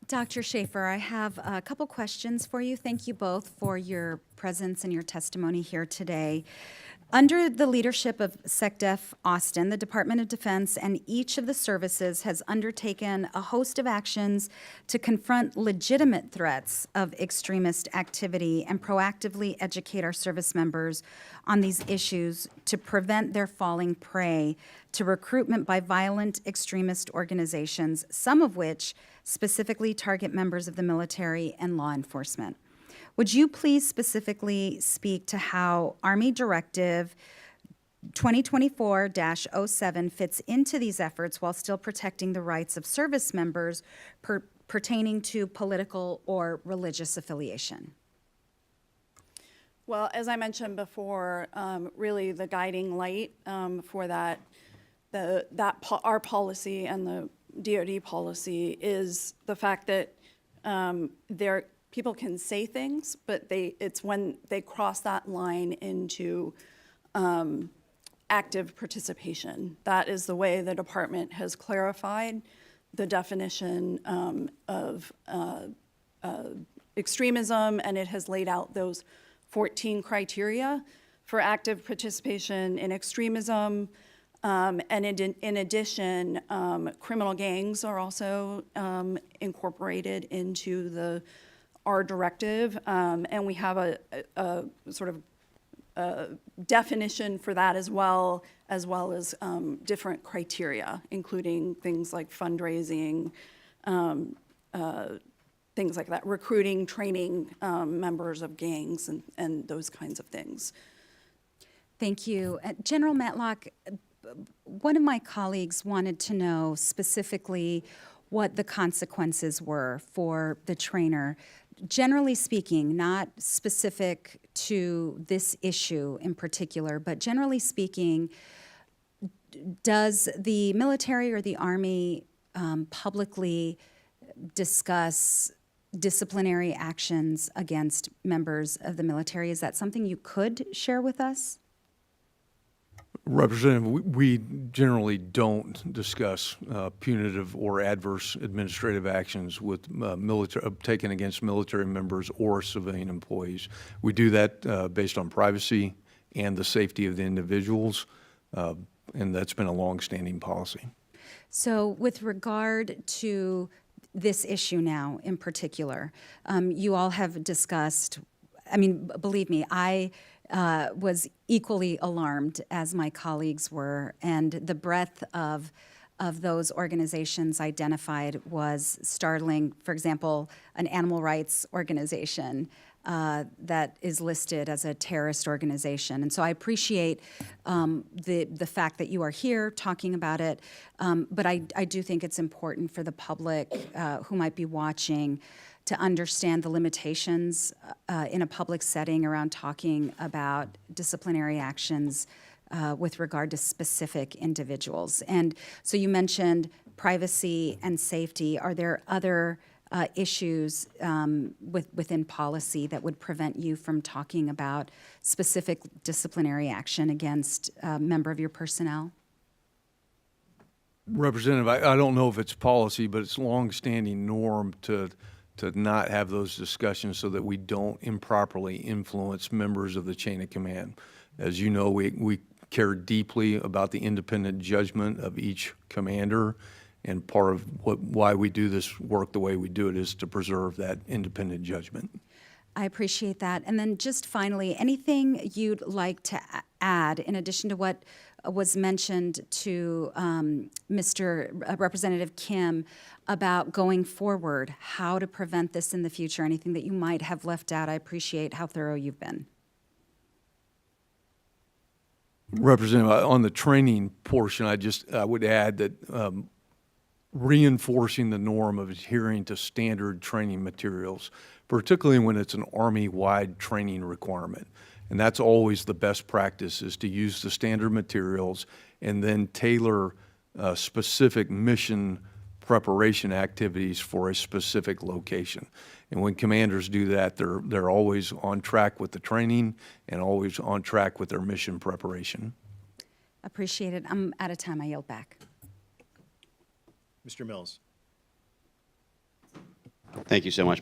Dr. Schaefer, I have a couple questions for you. Thank you both for your presence and your testimony here today. Under the leadership of SecDef Austin, the Department of Defense and each of the services has undertaken a host of actions to confront legitimate threats of extremist activity and proactively educate our service members on these issues to prevent their falling prey to recruitment by violent extremist organizations, some of which specifically target members of the military and law enforcement. Would you please specifically speak to how Army Directive 2024-07 fits into these efforts while still protecting the rights of service members pertaining to political or religious affiliation? Well, as I mentioned before, really the guiding light for that, our policy and the DoD policy is the fact that people can say things, but it's when they cross that line into active participation. That is the way the department has clarified the definition of extremism, and it has laid out those 14 criteria for active participation in extremism. And in addition, criminal gangs are also incorporated into our directive, and we have a sort of definition for that as well as different criteria, including things like fundraising, things like that, recruiting, training members of gangs, and those kinds of things. Thank you. General Matlock, one of my colleagues wanted to know specifically what the consequences were for the trainer. Generally speaking, not specific to this issue in particular, but generally speaking, does the military or the Army publicly discuss disciplinary actions against members of the military? Is that something you could share with us? Representative, we generally don't discuss punitive or adverse administrative actions with taken against military members or civilian employees. We do that based on privacy and the safety of the individuals, and that's been a long-standing policy. So with regard to this issue now in particular, you all have discussed, I mean, believe me, I was equally alarmed as my colleagues were, and the breadth of those organizations identified was startling. For example, an animal rights organization that is listed as a terrorist organization. And so I appreciate the fact that you are here talking about it, but I do think it's important for the public who might be watching to understand the limitations in a public setting around talking about disciplinary actions with regard to specific individuals. And so you mentioned privacy and safety. Are there other issues within policy that would prevent you from talking about specific disciplinary action against a member of your personnel? Representative, I don't know if it's policy, but it's long-standing norm to not have those discussions so that we don't improperly influence members of the chain of command. As you know, we care deeply about the independent judgment of each commander, and part of why we do this work the way we do it is to preserve that independent judgment. I appreciate that. And then just finally, anything you'd like to add in addition to what was mentioned to Representative Kim about going forward, how to prevent this in the future, anything that you might have left out? I appreciate how thorough you've been. Representative, on the training portion, I would add that reinforcing the norm of adhering to standard training materials, particularly when it's an Army-wide training requirement. And that's always the best practice, is to use the standard materials and then tailor specific mission preparation activities for a specific location. And when commanders do that, they're always on track with the training and always on track with their mission preparation. Appreciate it. I'm out of time. I yield back. Mr. Mills. Thank you so much.